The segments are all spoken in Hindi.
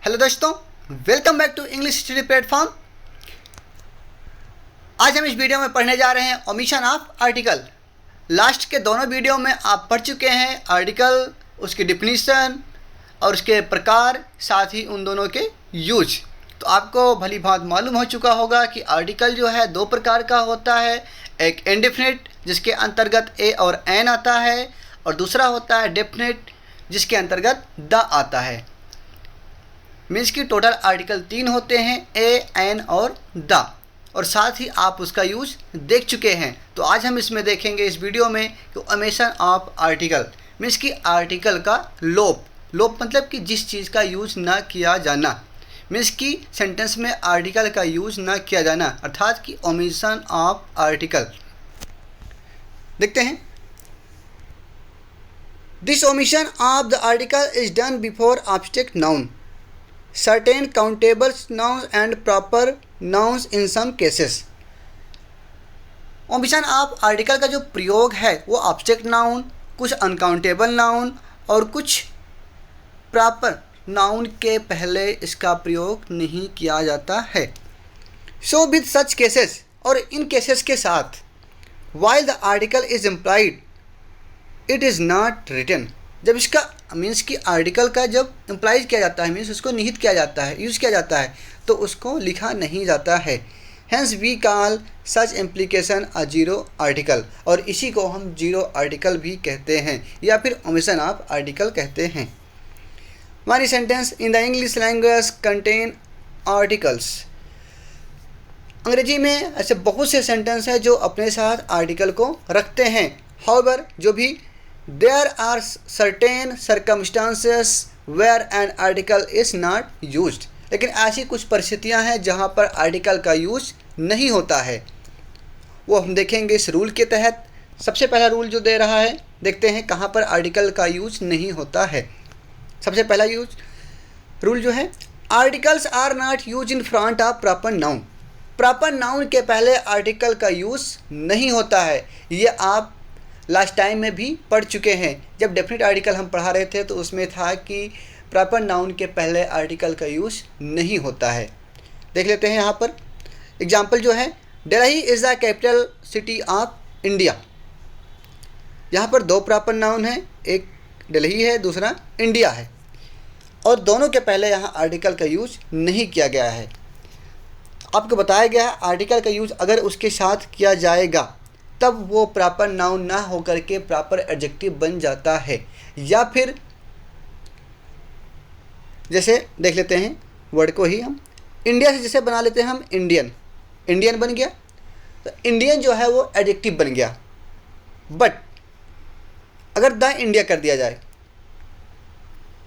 हेलो दोस्तों, welcome back to English study platform. आज हम इस वीडियो में पढ़ने जा रहे हैं ओमिशन ऑफ आर्टिकल। लास्ट के दोनों वीडियो में आप पढ़ चुके हैं आर्टिकल, उसकी डिफिनीशन और उसके प्रकार, साथ ही उन दोनों के यूज। तो आपको भली भांति मालूम हो चुका होगा कि आर्टिकल जो है दो प्रकार का होता है। एक इंडेफिनिट जिसके अंतर्गत ए और एन आता है, और दूसरा होता है डेफिनिट जिसके अंतर्गत द आता है। मीन्स की टोटल आर्टिकल 3 होते हैं, ए, एन और द, और साथ ही आप उसका यूज देख चुके हैं। तो आज हम इसमें देखेंगे इस वीडियो में कि ओमिशन ऑफ आर्टिकल मीन्स की आर्टिकल का लोप मतलब कि जिस चीज़ का यूज ना किया जाना, मीन्स की सेंटेंस में आर्टिकल का यूज ना किया जाना, अर्थात कि ओमिशन ऑफ आर्टिकल। देखते हैं। This omission of the article is done before object noun, certain countable nouns and proper nouns in some cases। Omission of article का जो प्रयोग है वो ऑब्जेक्ट नाउन, कुछ अनकाउंटेबल नाउन और कुछ प्रॉपर नाउन के पहले इसका प्रयोग नहीं किया जाता है। सो विद सच केसेस, और इन केसेस के साथ, while the article is implied it is not written, जब इसका मीन्स कि आर्टिकल का जब इम्प्लाइज किया जाता है, मीन्स उसको निहित किया जाता है, यूज़ किया जाता है, तो उसको लिखा नहीं जाता है। Hence we call such implication a zero article, और इसी को हम जीरो आर्टिकल भी कहते हैं या फिर ओमिशन ऑफ आर्टिकल कहते हैं। हमारी sentence in the English language contain articles. अंग्रेजी में ऐसे बहुत से सेंटेंस हैं जो अपने साथ आर्टिकल को रखते हैं। हाउएवर, जो भी there are certain circumstances where an article is not used, लेकिन ऐसी कुछ परिस्थितियां हैं जहां पर आर्टिकल का यूज नहीं होता है। वो हम देखेंगे इस रूल के तहत। सबसे पहला रूल जो दे रहा है, देखते हैं कहां पर आर्टिकल का यूज नहीं होता है। सबसे पहला रूल जो है, articles are not use in front of proper noun. Proper noun के पहले आर्टिकल का यूज नहीं होता है। ये आप लास्ट टाइम में भी पढ़ चुके हैं। जब डेफिनेट आर्टिकल हम पढ़ा रहे थे तो उसमें था कि प्रॉपर नाउन के पहले आर्टिकल का यूज़ नहीं होता है। देख लेते हैं यहाँ पर एग्जाम्पल जो है, Delhi is the capital city of India. यहाँ पर दो प्रॉपर नाउन हैं, एक दिल्ली है, दूसरा इंडिया है, और दोनों के पहले यहाँ आर्टिकल का यूज़ नहीं किया गया है। आपको बताया गया है आर्टिकल का यूज़ अगर उसके साथ किया जाएगा तब वो प्रॉपर नाउन ना होकर के प्रॉपर एडजेक्टिव बन जाता है। या फिर जैसे देख लेते हैं वर्ड को ही हम इंडिया से जैसे बना लेते हैं हम इंडियन बन गया, तो इंडियन जो है वो एडजेक्टिव बन गया। बट अगर द इंडिया कर दिया जाए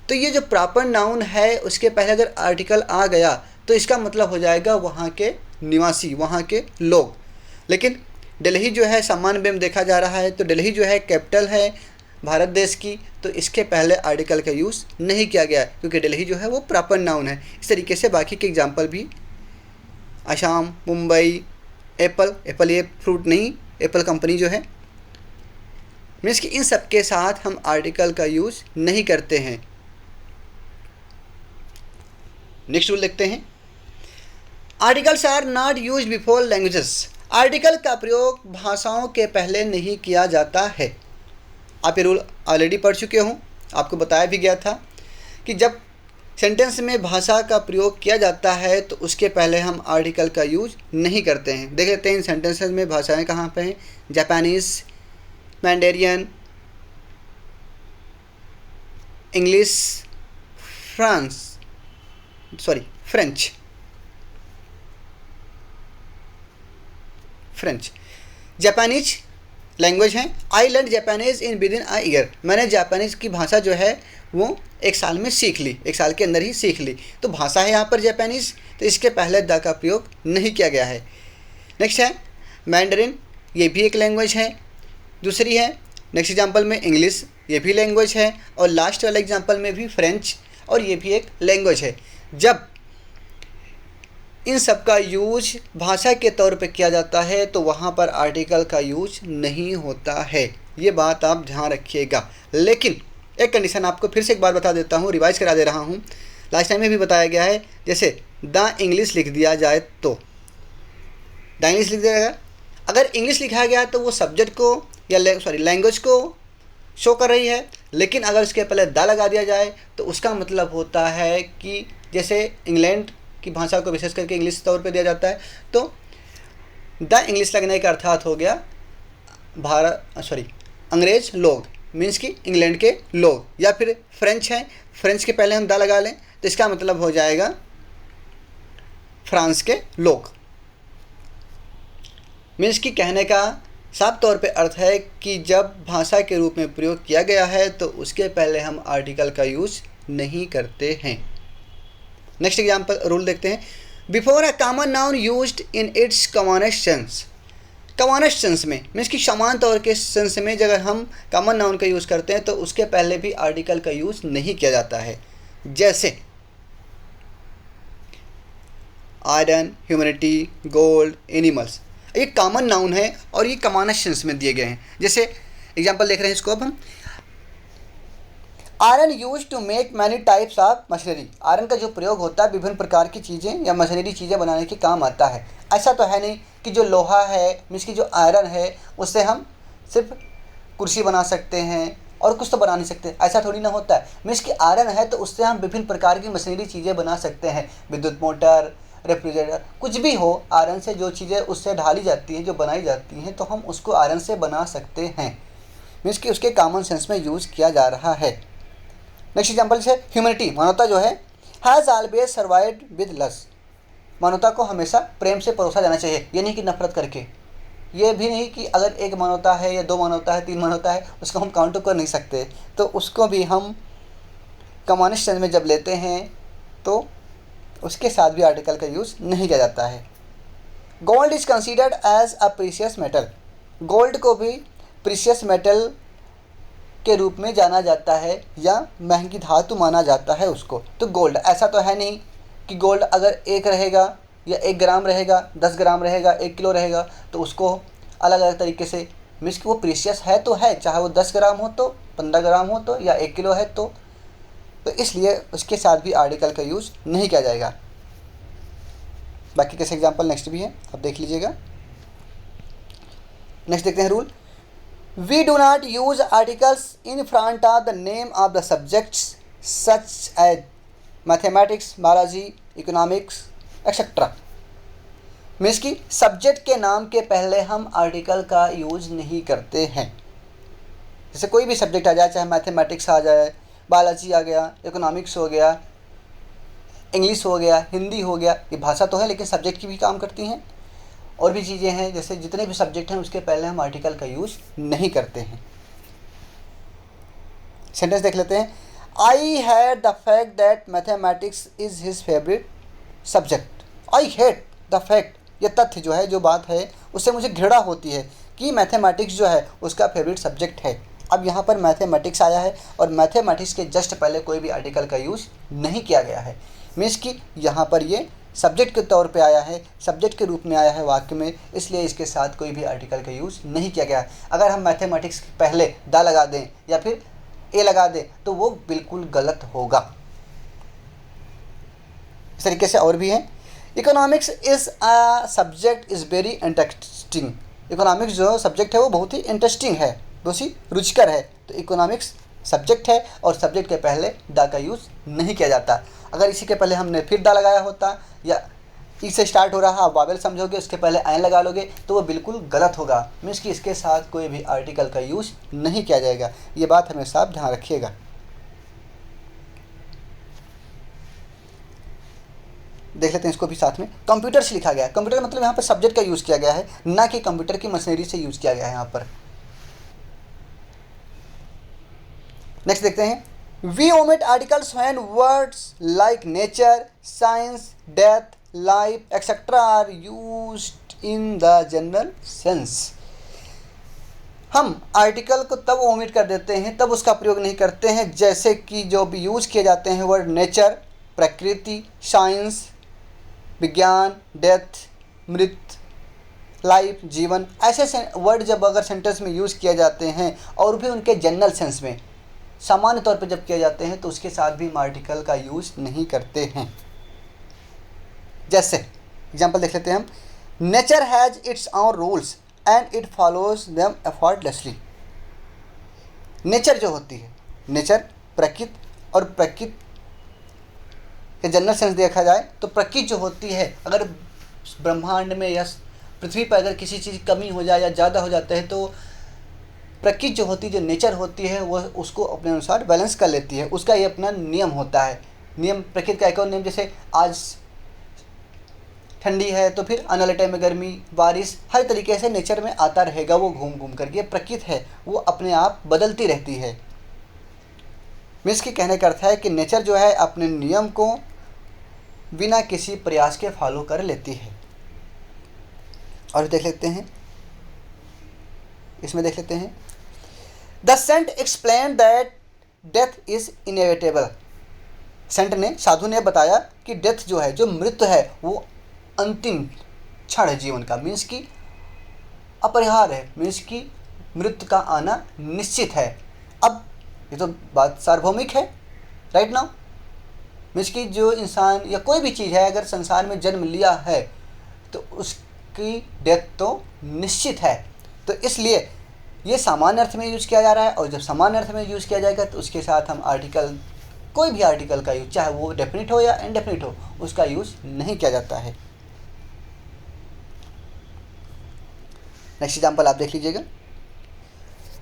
तो ये जो प्रॉपर नाउन है उसके पहले अगर आर्टिकल आ गया तो इसका मतलब हो जाएगा वहाँ के निवासी, वहाँ के लोग। लेकिन दिल्ली जो है सामान्य में देखा जा रहा है, तो दिल्ली जो है कैपिटल है भारत देश की, तो इसके पहले आर्टिकल का यूज़ नहीं किया गया क्योंकि दिल्ली जो है वो प्रॉपर नाउन है। इस तरीके से बाकी के एग्जांपल भी, असम, मुंबई, एप्पल ये फ्रूट नहीं, एप्पल कंपनी जो है, मीन्स कि इन सब के साथ हम आर्टिकल का यूज़ नहीं करते हैं। नेक्स्ट रूल देखते हैं, articles are not use before languages. Article का प्रयोग भाषाओं के पहले नहीं किया जाता है। आप ये रूल ऑलरेडी पढ़ चुके हों, आपको बताया भी गया था कि जब सेंटेंस में भाषा का प्रयोग किया जाता है तो उसके पहले हम आर्टिकल का यूज नहीं करते हैं। देख लेते हैं इन सेंटेंसेस में भाषाएं कहाँ पे हैं। Japanese, Mandarin, English, French. Japanese language है। I learn Japanese in with in a year. मैंने जापानीज़ की भाषा जो है वो एक साल में सीख ली, एक साल के अंदर ही सीख ली। तो भाषा है यहाँ पर जापानीज़, तो इसके पहले द का प्रयोग नहीं किया गया है। नेक्स्ट है मैंडरिन, ये भी एक लैंग्वेज है। दूसरी है नेक्स्ट एग्जाम्पल में इंग्लिश, ये भी लैंग्वेज है। और लास्ट वाले एग्जाम्पल में भी फ्रेंच, और ये भी एक लैंग्वेज है। जब इन सब का यूज भाषा के तौर पे किया जाता है तो वहाँ पर आर्टिकल का यूज नहीं होता है। ये बात आप ध्यान रखिएगा। लेकिन एक कंडीशन आपको फिर से एक बार बता देता हूँ, रिवाइज करा दे रहा हूँ। लास्ट टाइम में भी बताया गया है। जैसे द इंग्लिश लिख दिया जाए तो द इंग्लिश लिख दिया जाएगा, अगर इंग्लिश लिखा गया तो वो सब्जेक्ट को या लैंग्वेज को शो कर रही है, लेकिन अगर उसके पहले द लगा दिया जाए तो उसका मतलब होता है कि जैसे इंग्लैंड की भाषा को विशेष करके इंग्लिश तौर पे दिया जाता है, तो द इंग्लिश लगने का अर्थात हो गया अंग्रेज लोग, मीन्स कि इंग्लैंड के लोग, या फिर फ्रेंच हैं, फ्रेंच के पहले हम द लगा लें तो इसका मतलब हो जाएगा फ्रांस के लोग। मीन्स कि कहने का साफ तौर पे अर्थ है कि जब भाषा के रूप में प्रयोग किया गया है तो उसके पहले हम आर्टिकल का यूज़ नहीं करते हैं। नेक्स्ट एग्जाम्पल रूल देखते हैं। Before a common noun used in its commonest sense, commonest sense में मीन्स कि समान तौर के सेंस में अगर हम कॉमन नाउन का यूज़ करते हैं तो उसके पहले भी आर्टिकल का यूज़ नहीं किया जाता है। जैसे आयरन, ह्यूमैनिटी, गोल्ड, एनिमल्स, ये कॉमन नाउन है और ये कॉमनेस्ट सेंस में दिए गए हैं। जैसे एग्जाम्पल देख रहे हैं इसको अब हम, iron use to make many types of machinery, iron का जो प्रयोग होता है विभिन्न प्रकार की चीज़ें या मशीनरी चीज़ें बनाने के काम आता है। ऐसा तो है नहीं कि जो लोहा है मीन्स कि जो आयरन है उससे हम सिर्फ कुर्सी बना सकते हैं और कुछ तो बना नहीं सकते, ऐसा थोड़ी ना होता है। मीन्स कि आयरन है तो उससे हम विभिन्न प्रकार की मशीनरी चीज़ें बना सकते हैं, विद्युत मोटर, रेफ्रिजरेटर, कुछ भी हो, आयरन से जो चीज़ें उससे ढाली जाती हैं, जो बनाई जाती हैं, तो हम उसको आयरन से बना सकते हैं। मीन्स कि उसके कॉमन सेंस में यूज़ किया जा रहा है। नेक्स्ट एग्जाम्पल है ह्यूमैनिटी, मानवता जो है, has always survived with love, मानवता को हमेशा प्रेम से परोसा जाना चाहिए, ये नहीं कि नफरत करके, ये भी नहीं कि अगर एक मानवता है या दो मानवता है, तीन मानवता है, उसको हम काउंट कर नहीं सकते, तो उसको भी हम कॉमनेस्ट सेंस में जब लेते हैं तो उसके साथ भी आर्टिकल का यूज़ नहीं किया जाता है। Gold is considered as a precious metal, gold को भी प्रीशियस मेटल के रूप में जाना जाता है या महंगी धातु माना जाता है उसको। तो गोल्ड, ऐसा तो है नहीं कि गोल्ड अगर एक रहेगा या 1 ग्राम रहेगा, 10 ग्राम रहेगा, 1 किलो रहेगा, तो उसको अलग अलग तरीके से, मीन्स कि वो प्रीशियस है तो है, चाहे वो 10 ग्राम हो तो, 15 ग्राम हो तो, या 1 किलो है तो इसलिए उसके साथ भी आर्टिकल का यूज़ नहीं किया जाएगा। बाकी कैसे एग्जाम्पल नेक्स्ट भी है, आप देख लीजिएगा। नेक्स्ट देखते हैं rule. We do not use articles in front of the name of the subjects such as mathematics, biology, economics etcetera, means कि सब्जेक्ट के नाम के पहले हम आर्टिकल का यूज नहीं करते हैं। जैसे कोई भी सब्जेक्ट आ जाए, चाहे मैथमेटिक्स आ जाए, बायोलॉजी आ गया, इकोनॉमिक्स हो गया, इंग्लिश हो गया, हिंदी हो गया, ये भाषा तो है लेकिन सब्जेक्ट की भी काम करती हैं, और भी चीज़ें हैं, जैसे जितने भी सब्जेक्ट हैं उसके पहले हम आर्टिकल का यूज़ नहीं करते हैं। सेंटेंस देख लेते हैं। I had the fact that mathematics is his favourite subject, I hate the fact, ये तथ्य जो है, जो बात है, उससे मुझे घृणा होती है कि मैथमेटिक्स जो है उसका फेवरेट सब्जेक्ट है। अब यहाँ पर मैथमेटिक्स आया है और मैथमेटिक्स के जस्ट पहले कोई भी आर्टिकल का यूज़ नहीं किया गया है, मीन्स कि यहाँ पर ये सब्जेक्ट के तौर पे आया है, सब्जेक्ट के रूप में आया है वाक्य में, इसलिए इसके साथ कोई भी आर्टिकल का यूज़ नहीं किया गया है। अगर हम मैथमेटिक्स के पहले द लगा दें या फिर ए लगा दें तो वो बिल्कुल गलत होगा। इस तरीके से और भी हैं। Economics is a subject is very interesting, economics जो सब्जेक्ट है वो बहुत ही इंटरेस्टिंग है, बहुत ही रुचिकर है। तो इकोनॉमिक्स सब्जेक्ट है और सब्जेक्ट के पहले द का यूज़ नहीं किया जाता। अगर इसी के पहले हमने फिर द लगाया होता या ई से स्टार्ट हो रहा, आप वावेल समझोगे, उसके पहले ऐन लगा लोगे, तो वो बिल्कुल गलत होगा, मीन्स कि इसके साथ कोई भी आर्टिकल का यूज़ नहीं किया जाएगा। ये बात हमेशा आप ध्यान रखिएगा। देख लेते हैं इसको भी साथ में। कंप्यूटर से लिखा गया है, कंप्यूटर मतलब यहाँ पर सब्जेक्ट का यूज़ किया गया है, ना कि कंप्यूटर की मशीनरी से यूज़ किया गया है यहाँ पर। नेक्स्ट देखते हैं। We omit articles when words like nature, science, death, life etcetera are used in the general sense. हम आर्टिकल को तब ओमिट कर देते हैं, तब उसका प्रयोग नहीं करते हैं, जैसे कि जो भी यूज़ किए जाते हैं वर्ड नेचर, प्रकृति, साइंस, विज्ञान, डेथ, मृत, लाइफ, जीवन, ऐसे वर्ड जब अगर सेंटेंस में यूज़ किए जाते हैं और भी उनके जनरल सेंस में, सामान्य तौर पर जब किए जाते हैं तो उसके साथ भी हम आर्टिकल का यूज़ नहीं करते हैं। जैसे एग्जाम्पल देख लेते हैं हम, nature has its own rules and it follows them effortlessly. Nature जो होती है, नेचर प्रकृति, और प्रकृति के जनरल सेंस देखा जाए तो प्रकृति जो होती है, अगर ब्रह्मांड में या पृथ्वी पर अगर किसी चीज़ की कमी हो जाए या ज़्यादा हो जाता है तो प्रकृति जो होती है, जो नेचर होती है, वो उसको अपने अनुसार बैलेंस कर लेती है। उसका ये अपना नियम होता है। नियम प्रकृति का एक और नियम, जैसे आज ठंडी है तो फिर आने वाले टाइम में गर्मी, बारिश, हर तरीके से नेचर में आता रहेगा, वो घूम घूम करके। प्रकृति है वो अपने आप बदलती रहती है। मीन्स के कहने का अर्थ है कि नेचर जो है अपने नियम को बिना किसी प्रयास के फॉलो कर लेती है। और देख लेते हैं, इसमें देख लेते हैं, the saint explain that death is inevitable. Saint ने, साधु ने बताया कि डेथ जो है, जो मृत्यु है, वो अंतिम क्षण है जीवन का। मीन्स की अपरिहार्य है, मीन्स की मृत्यु का आना निश्चित है। अब ये तो बात सार्वभौमिक है, राइट नाउ। मीन्स की जो इंसान या कोई भी चीज़ है अगर संसार में जन्म लिया है तो उसकी डेथ तो निश्चित है। तो इसलिए ये सामान्य अर्थ में यूज़ किया जा रहा है, और जब सामान्य अर्थ में यूज़ किया जाएगा तो उसके साथ हम आर्टिकल, कोई भी आर्टिकल का यूज, चाहे वो डेफिनिट हो या इनडेफिनिट हो, उसका यूज़ नहीं किया जाता है। नेक्स्ट एग्जाम्पल आप देख लीजिएगा।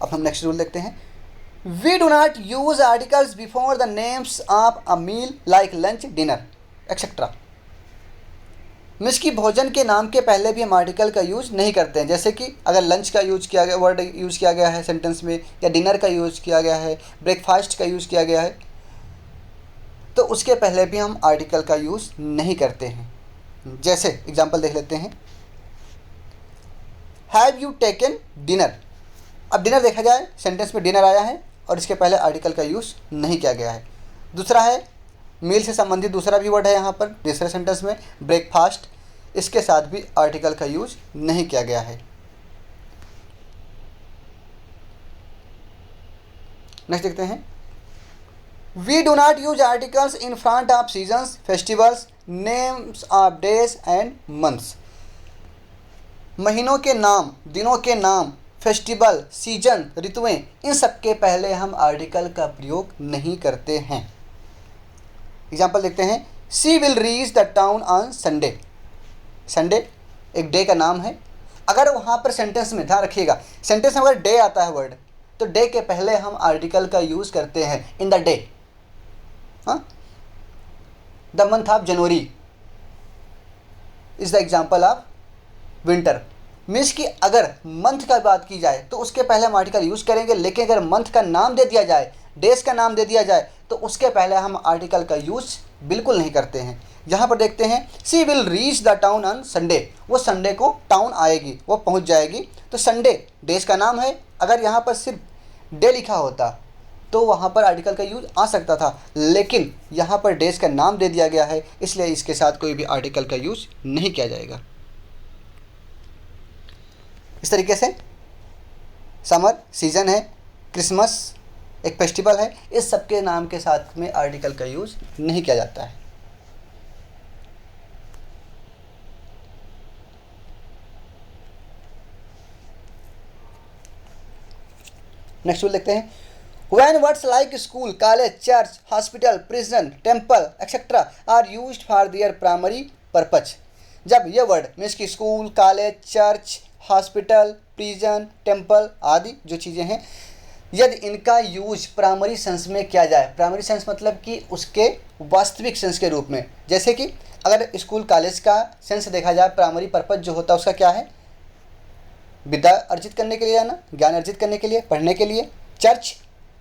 अब हम नेक्स्ट रूल देखते हैं, we do not use articles before the names of a meal like lunch, dinner etcetera. Means की भोजन के नाम के पहले भी हम आर्टिकल का यूज़ नहीं करते हैं। जैसे कि अगर लंच का यूज़ किया गया, वर्ड यूज़ किया गया है सेंटेंस में, या डिनर का यूज़ किया गया है, ब्रेकफास्ट का यूज़ किया गया है, तो उसके पहले भी हम आर्टिकल का यूज़ नहीं करते हैं। जैसे एग्जाम्पल देख लेते हैं, हैव यू टेकन डिनर। अब डिनर देखा जाए, सेंटेंस में डिनर आया है और इसके पहले आर्टिकल का यूज़ नहीं किया गया है। दूसरा है, मील से संबंधित दूसरा भी वर्ड है यहाँ पर दूसरे सेंटेंस में, ब्रेकफास्ट, इसके साथ भी आर्टिकल का यूज़ नहीं किया गया है। नेक्स्ट देखते हैं, we do not use articles in front of seasons, festivals, names of days and months. महीनों के नाम, दिनों के नाम, फेस्टिवल, सीजन, ऋतुएं, इन सब के पहले हम आर्टिकल का प्रयोग नहीं करते हैं। एग्जाम्पल देखते हैं, she will reach the town on Sunday. Sunday एक डे का नाम है। अगर वहाँ पर सेंटेंस में, ध्यान रखिएगा, सेंटेंस में अगर डे आता है वर्ड, तो डे के पहले हम आर्टिकल का यूज़ करते हैं, इन द डे। हाँ, the month of January is the example of winter. Means कि अगर मंथ का बात की जाए तो उसके पहले हम आर्टिकल यूज़ करेंगे, लेकिन अगर मंथ का नाम दे दिया जाए, डेज का नाम दे दिया जाए, तो उसके पहले हम आर्टिकल का यूज़ बिल्कुल नहीं करते हैं। यहाँ पर देखते हैं, she will reach the town on Sunday, वो संडे को टाउन आएगी, वो पहुँच जाएगी। तो संडे डेज का नाम है। अगर यहाँ पर सिर्फ डे लिखा होता तो वहाँ पर आर्टिकल का यूज आ सकता था, लेकिन यहाँ पर डेज का नाम दे दिया गया है, इसलिए इसके साथ कोई भी आर्टिकल का यूज नहीं किया जाएगा। इस तरीके से समर सीजन है, क्रिसमस एक फेस्टिवल है, इस सब के नाम के साथ में आर्टिकल का यूज नहीं किया जाता है। नेक्स्ट रूल देखते हैं, When words like school, college, church, hospital, prison, temple, etc. are used for their primary purpose. जब ये वर्ड मीन्स कि school, college, church, hospital, prison, temple आदि जो चीज़ें हैं, यदि इनका यूज प्राइमरी सेंस में किया जाए, प्राइमरी सेंस मतलब कि उसके वास्तविक सेंस के रूप में, जैसे कि अगर स्कूल कॉलेज का सेंस देखा जाए, प्राइमरी पर्पज जो होता है उसका क्या है, विद्या अर्जित करने के लिए जाना, ज्ञान अर्जित करने के लिए, पढ़ने के लिए।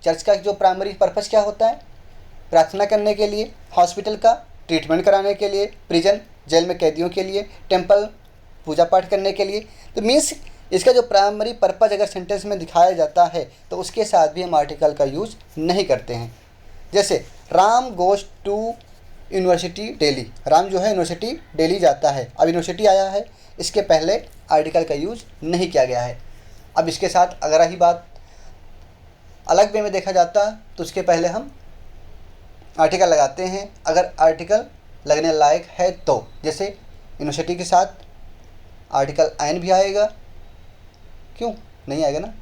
चर्च का जो प्राइमरी पर्पस क्या होता है, प्रार्थना करने के लिए। हॉस्पिटल का ट्रीटमेंट कराने के लिए। प्रिजन जेल में कैदियों के लिए। टेम्पल पूजा पाठ करने के लिए। तो मीन्स इसका जो प्राइमरी पर्पस अगर सेंटेंस में दिखाया जाता है तो उसके साथ भी हम आर्टिकल का यूज़ नहीं करते हैं। जैसे Ram goes to university daily, Ram जो है यूनिवर्सिटी डेली जाता है। अब यूनिवर्सिटी आया है, इसके पहले आर्टिकल का यूज़ नहीं किया गया है। अब इसके साथ अगर ही बात अलग वे में देखा जाता तो उसके पहले हम आर्टिकल लगाते हैं, अगर आर्टिकल लगने लायक है तो। जैसे यूनिवर्सिटी के साथ आर्टिकल आयन भी आएगा, क्यों नहीं आएगा ना।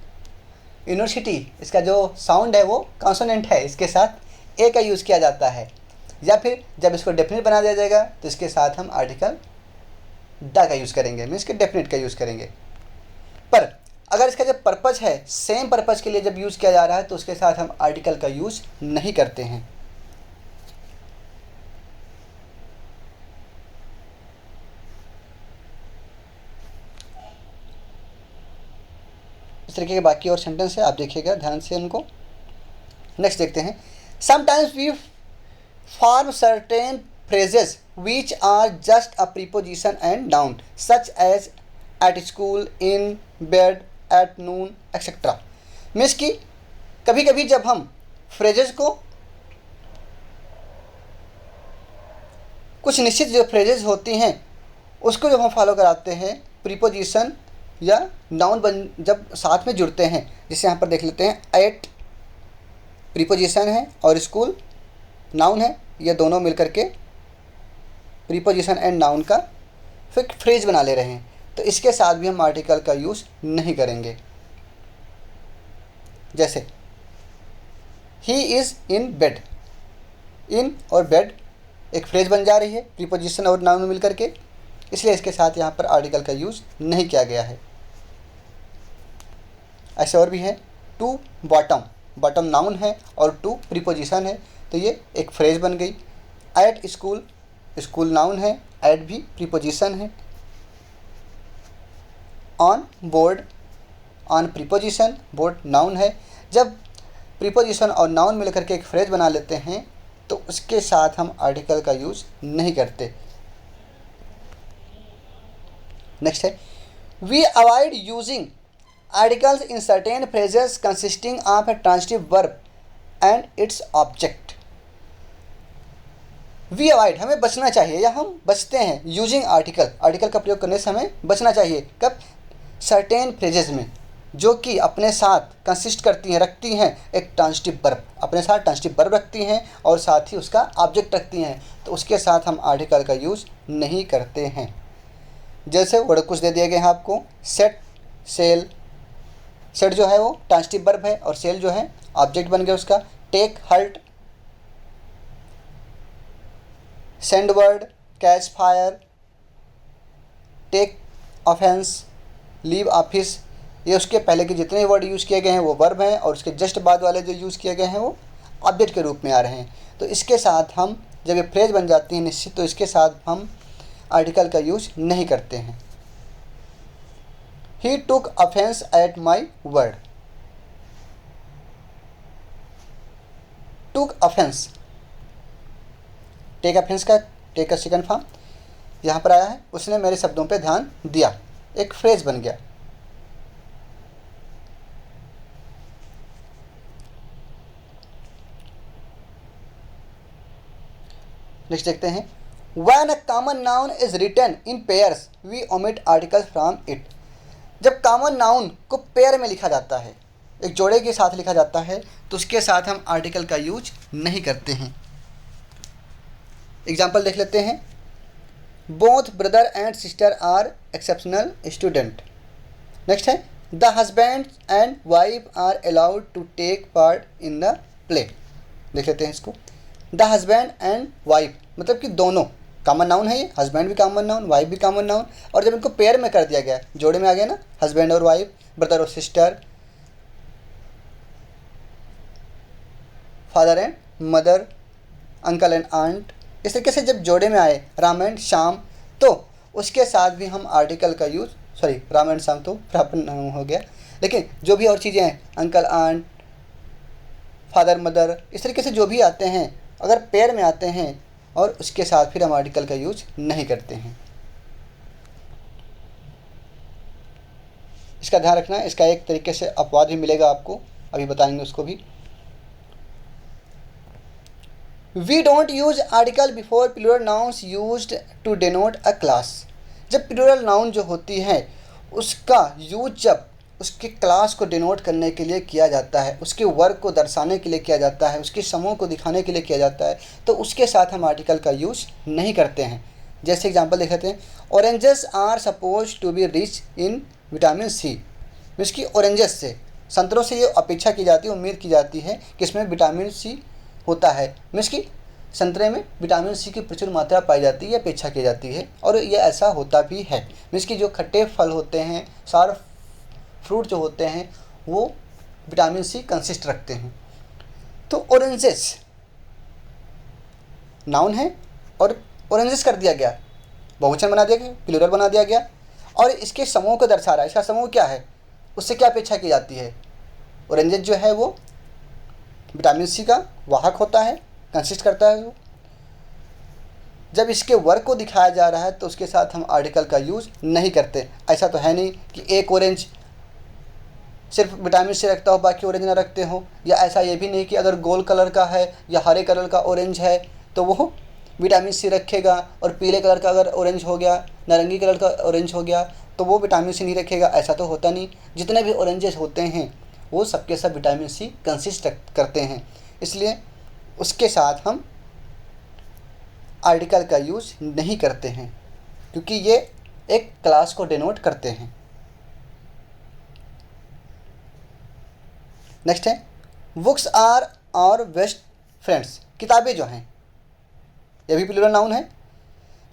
यूनिवर्सिटी, इसका जो साउंड है वो कॉन्सोनेंट है, इसके साथ ए का यूज़ किया जाता है। या फिर जब इसको डेफिनेट बना दिया जाएगा तो इसके साथ हम आर्टिकल दा का यूज़ करेंगे, मीन्स के डेफिनेट का यूज़ करेंगे। पर अगर इसका जब पर्पज़ है, सेम पर्पज़ के लिए जब यूज़ किया जा रहा है तो उसके साथ हम आर्टिकल का यूज़ नहीं करते हैं। इस तरीके के बाकी और सेंटेंस है, आप देखिएगा ध्यान से उनको। नेक्स्ट देखते हैं। Sometimes we form certain phrases which are just a preposition and noun such as at school, in bed, at noon, etc. Means कि कभी कभी जब हम फ्रेजेस को, कुछ निश्चित जो फ्रेजेस होती हैं उसको जब हम फॉलो कराते हैं, प्रीपोजिशन या नाउन जब साथ में जुड़ते हैं, जिसे यहाँ पर देख लेते हैं। एट प्रीपोजिशन है और स्कूल नाउन है, ये दोनों मिलकर के प्रीपोजिशन एंड नाउन का फिर फ्रेज बना ले रहे हैं, तो इसके साथ भी हम आर्टिकल का यूज़ नहीं करेंगे। जैसे ही इज़ इन बेड, इन और बेड एक फ्रेज बन जा रही है प्रीपोजिशन और नाउन में मिलकर के, इसलिए इसके साथ यहाँ पर आर्टिकल का यूज़ नहीं किया गया है। ऐसे और भी है। टू बॉटम, बॉटम नाउन है और टू प्रीपोजिशन है, तो ये एक फ्रेज बन गई। एट स्कूल, स्कूल नाउन है, एट भी प्रीपोजिशन है। On board, on preposition, board noun है। जब प्रीपोजिशन और नाउन मिलकर के एक फ्रेज बना लेते हैं तो उसके साथ हम आर्टिकल का यूज़ नहीं करते। नेक्स्ट है, we avoid using articles in certain phrases consisting of a transitive verb and its object. We avoid, हमें बचना चाहिए या हम बचते हैं यूजिंग आर्टिकल, आर्टिकल का प्रयोग करने से हमें बचना चाहिए। कब? सर्टेन फ्रेजेस में जो कि अपने साथ कंसिस्ट करती हैं, रखती हैं एक ट्रांजिटिव वर्ब, अपने साथ ट्रांजिटिव वर्ब रखती हैं और साथ ही उसका ऑब्जेक्ट रखती हैं, तो उसके साथ हम आर्टिकल का यूज़ नहीं करते हैं। जैसे वर्ड कुछ दे दिए गए हैं आपको, सेट, सेल। सेट जो है वो ट्रांजिटिव वर्ब है और सेल जो है ऑब्जेक्ट बन गया उसका। Take, heart, send word, catch fire, take offence, leave office, ये उसके पहले के जितने वर्ड यूज़ किए गए हैं वो वर्ब हैं और उसके जस्ट बाद वाले जो यूज़ किए गए हैं वो ऑब्जेक्ट के रूप में आ रहे हैं। तो इसके साथ हम जब ये फ्रेज बन जाती है निश्चित, तो इसके साथ हम आर्टिकल का यूज़ नहीं करते हैं। He took offence at my word, took offence, take offence का टेक का सेकंड फॉर्म यहाँ पर आया है। उसने मेरे शब्दों पे ध्यान दिया, एक फ्रेज बन गया। नेक्स्ट देखते हैं। When a common noun is written in pairs, we omit articles from it. जब कॉमन नाउन को पेयर में लिखा जाता है, एक जोड़े के साथ लिखा जाता है, तो उसके साथ हम आर्टिकल का यूज नहीं करते हैं। एग्जाम्पल देख लेते हैं। Both brother and sister are exceptional student. Next है, the husband and wife are allowed to take part in the play. देख लेते हैं इसको। द हस्बैंड एंड वाइफ मतलब कि दोनों कॉमन नाउन है, ये हस्बैंड भी कॉमन नाउन, वाइफ भी कॉमन नाउन, और जब इनको पेयर में कर दिया गया, जोड़े में आ गया ना, हस्बैंड और वाइफ, ब्रदर और sister, father and mother, uncle and aunt, इस तरीके से जब जोड़े में आए, राम एंड श्याम, तो उसके साथ भी हम आर्टिकल का use, sorry Ram and Shyam तो प्रॉपर हो गया, लेकिन जो भी और चीज़ें हैं, अंकल आंट, फादर मदर, इस तरीके से जो भी आते हैं अगर पेयर में आते हैं और उसके साथ फिर हम आर्टिकल का यूज नहीं करते हैं। इसका ध्यान रखना, इसका एक तरीके से अपवाद भी मिलेगा आपको, अभी बताएंगे उसको भी। We don't use article before plural nouns used to denote a class. जब प्लूरल नाउन जो होती है उसका यूज जब उसके क्लास को डिनोट करने के लिए किया जाता है, उसके वर्क को दर्शाने के लिए किया जाता है, उसके समूह को दिखाने के लिए किया जाता है, तो उसके साथ हम आर्टिकल का यूज़ नहीं करते हैं। जैसे एग्जांपल देख लेते हैं, oranges are suppose to be rich in vitamin C. Means कि ऑरेंजेस से, संतरों से ये अपेक्षा की जाती है, उम्मीद की जाती है कि इसमें विटामिन सी होता है। मीन्स कि संतरे में विटामिन सी की प्रचुर मात्रा पाई जाती है, अपेक्षा की जाती है, और ये ऐसा होता भी है। मीन्स कि जो खट्टे फल होते हैं, सार फ्रूट जो होते हैं, वो विटामिन सी कंसिस्ट रखते हैं। तो ऑरेंजेस नाउन है और ऑरेंजेस कर दिया गया, बहुवचन बना दिया गया, प्लूरल बना दिया गया, और इसके समूह को दर्शा रहा है। इसका समूह क्या है, उससे क्या अपेक्षा की जाती है? ऑरेंजेस जो है वो विटामिन सी का वाहक होता है, कंसिस्ट करता है वो। जब इसके वर्क को दिखाया जा रहा है तो उसके साथ हम आर्टिकल का यूज़ नहीं करते। ऐसा तो है नहीं कि एक ऑरेंज सिर्फ विटामिन सी रखता हो, बाकी ऑरेंज ना रखते हो, या ऐसा ये भी नहीं कि अगर गोल्ड कलर का है या हरे कलर का ऑरेंज है तो वो विटामिन सी रखेगा, और पीले कलर का अगर ऑरेंज हो गया, नारंगी कलर का ऑरेंज हो गया, तो वो विटामिन सी नहीं रखेगा। ऐसा तो होता नहीं। जितने भी ऑरेंजेस होते हैं वो सबके सब विटामिन सी कंसिस्ट करते हैं, इसलिए उसके साथ हम आर्टिकल का यूज़ नहीं करते हैं, क्योंकि ये एक क्लास को डिनोट करते हैं। नेक्स्ट है, books are our best friends. किताबें जो हैं, ये भी प्लूरल नाउन है।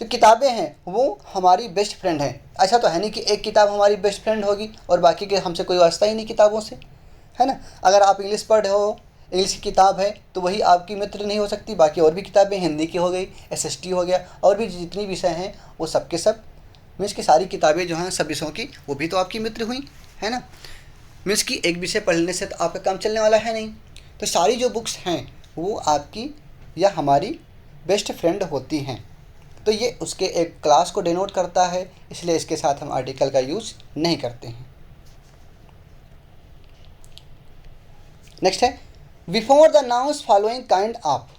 जो किताबें हैं वो हमारी बेस्ट फ्रेंड हैं। ऐसा तो है नहीं कि एक किताब हमारी बेस्ट फ्रेंड होगी और बाकी के हमसे कोई वास्ता ही नहीं किताबों से, है ना। अगर आप इंग्लिश पढ़ रहे हो, इंग्लिश की किताब है, तो वही आपकी मित्र नहीं हो सकती। बाकी और भी किताबें, हिंदी की हो गई, एसएसटी हो गया, और भी जितनी विषय हैं वो सब के सब, मीन्स की सारी किताबें जो हैं सब विषयों की, वो भी तो आपकी मित्र हुई, है ना। मीन्स कि एक विषय पढ़ने से तो आपका काम चलने वाला है नहीं। तो सारी जो बुक्स हैं वो आपकी या हमारी बेस्ट फ्रेंड होती हैं। तो ये उसके एक क्लास को डिनोट करता है, इसलिए इसके साथ हम आर्टिकल का यूज़ नहीं करते हैं। नेक्स्ट है, before the nouns following kind of.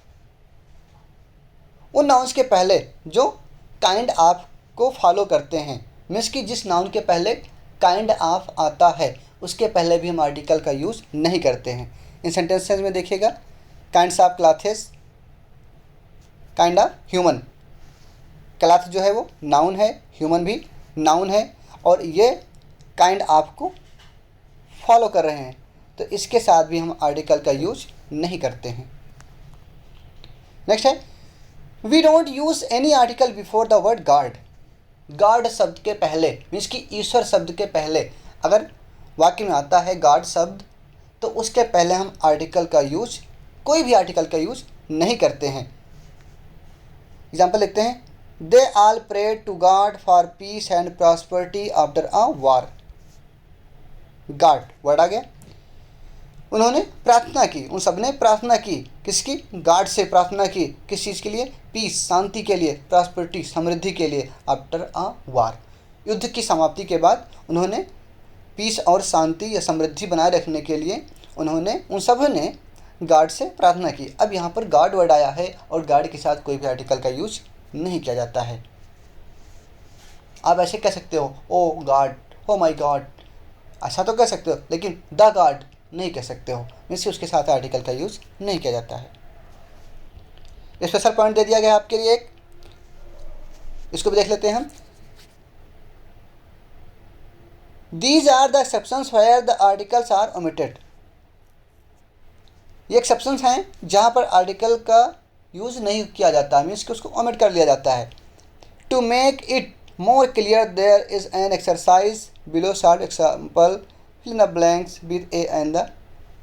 उन नाउन्स के पहले जो काइंड ऑफ को फॉलो करते हैं, मीन्स कि जिस नाउन के पहले काइंड ऑफ आता है उसके पहले भी हम आर्टिकल का यूज़ नहीं करते हैं। इन सेंटेंसेस में देखिएगा, kinds of clothes, kind of human. Cloth जो है वो नाउन है, ह्यूमन भी नाउन है, और ये काइंड ऑफ को फॉलो कर रहे हैं, तो इसके साथ भी हम आर्टिकल का यूज नहीं करते हैं। नेक्स्ट है, we don't use any article before the word God. God शब्द के पहले, मीन्स कि ईश्वर शब्द के पहले अगर वाक्य में आता है गॉड शब्द, तो उसके पहले हम आर्टिकल का यूज, कोई भी आर्टिकल का यूज नहीं करते हैं। एग्जाम्पल लिखते हैं, they all prayed to God for peace and prosperity after a war. God word आ गया, उन्होंने प्रार्थना की, उन सब ने प्रार्थना की, किसकी? गॉड से प्रार्थना की, किस चीज़ के लिए? पीस, शांति के लिए, प्रॉस्पेरिटी, समृद्धि के लिए, आफ्टर अ वार, युद्ध की समाप्ति के बाद उन्होंने पीस और शांति या समृद्धि बनाए रखने के लिए उन्होंने, उन सब ने गॉड से प्रार्थना की। अब यहाँ पर गॉड वर्ड आया है और गॉड के साथ कोई भी आर्टिकल का यूज नहीं किया जाता है। आप ऐसे कह सकते हो, ओ गॉड, ओ माई गॉड, ऐसा तो कह सकते हो, लेकिन द गॉड नहीं कह सकते हो, मीन्स उसके साथ आर्टिकल का यूज नहीं किया जाता है। स्पेशल पॉइंट दे दिया गया आपके लिए एक, इसको भी देख लेते हैं हम। These are the exceptions where the articles are omitted. ये एक्सेप्शंस हैं जहाँ पर आर्टिकल का यूज नहीं किया जाता, मीन्स कि उसको ओमिट कर लिया जाता है। To make it more clear there is an exercise below short example, fill in the blanks with a and the,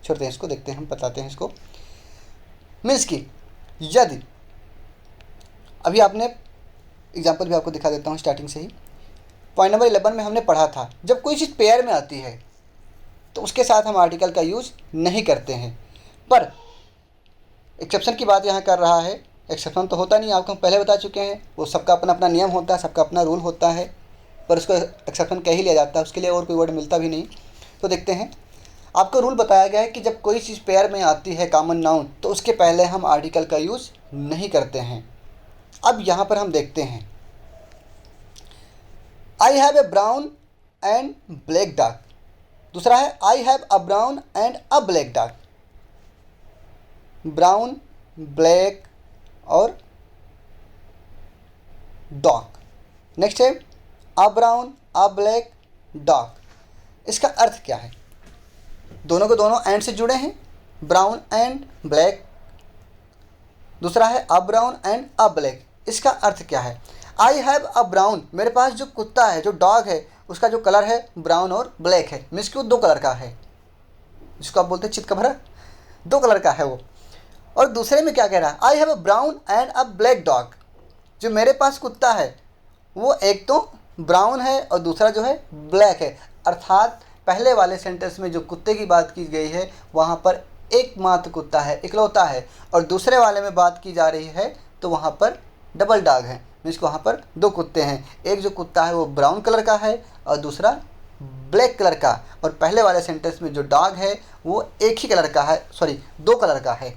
छोड़ते हैं इसको, देखते हैं हम, बताते हैं इसको। मीन्स कि यदि, अभी आपने एग्जाम्पल भी आपको दिखा देता हूँ स्टार्टिंग से ही, पॉइंट नंबर 11 में हमने पढ़ा था, जब कोई चीज़ पेयर में आती है तो उसके साथ हम आर्टिकल का यूज़ नहीं करते हैं। पर एक्सेप्शन की बात यहाँ कर रहा है, एक्सेप्शन तो होता नहीं, आपको हम पहले बता चुके हैं, वो सबका अपना अपना नियम होता है, सबका अपना रूल होता है, पर उसको एक्सेप्शन कह ही लिया जाता है, उसके लिए और कोई वर्ड मिलता भी नहीं। तो देखते हैं, आपको रूल बताया गया है कि जब कोई चीज़ पेयर में आती है, कॉमन नाउन, तो उसके पहले हम आर्टिकल का यूज़ नहीं करते हैं। अब यहाँ पर हम देखते हैं, I have a brown and black dog. दूसरा है I have a brown and a black dog. Brown, black और डॉग। नेक्स्ट है अ ब्राउन अ ब्लैक डॉग। इसका अर्थ क्या है? दोनों के दोनों एंड से जुड़े हैं, ब्राउन एंड ब्लैक। दूसरा है अ ब्राउन एंड अ ब्लैक। इसका अर्थ क्या है? आई हैव अ ब्राउन, मेरे पास जो कुत्ता है, जो डॉग है, उसका जो कलर है ब्राउन और ब्लैक है, मीन्स कि वो दो कलर का है, जिसको आप बोलते हैं चित का भरा, दो कलर का है वो। और दूसरे में क्या कह रहा है? I have a brown and a black dog. जो मेरे पास कुत्ता है वो एक तो ब्राउन है और दूसरा जो है ब्लैक है। अर्थात पहले वाले सेंटेंस में जो कुत्ते की बात की गई है वहाँ पर एकमात्र कुत्ता है, इकलौता है, और दूसरे वाले में बात की जा रही है तो वहाँ पर डबल डॉग है, मीन्स वहाँ पर दो कुत्ते हैं। एक जो कुत्ता है वो ब्राउन कलर का है और दूसरा ब्लैक कलर का। और पहले वाले सेंटेंस में जो डॉग है वो एक ही कलर का है, सॉरी दो कलर का है,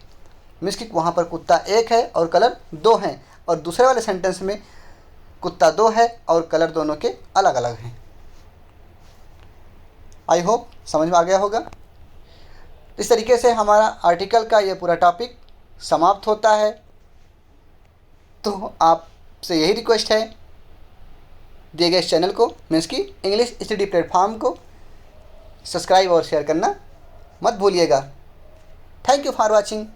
मीन्स कि वहाँ पर कुत्ता एक है और कलर दो हैं। और दूसरे वाले सेंटेंस में कुत्ता दो है और कलर दोनों के अलग अलग हैं। आई होप समझ में आ गया होगा। इस तरीके से हमारा आर्टिकल का ये पूरा टॉपिक समाप्त होता है। तो आपसे यही रिक्वेस्ट है, दिए गए इस चैनल को मीन्स कि इंग्लिश स्टडी प्लेटफॉर्म को सब्सक्राइब और शेयर करना मत भूलिएगा। Thank you for watching.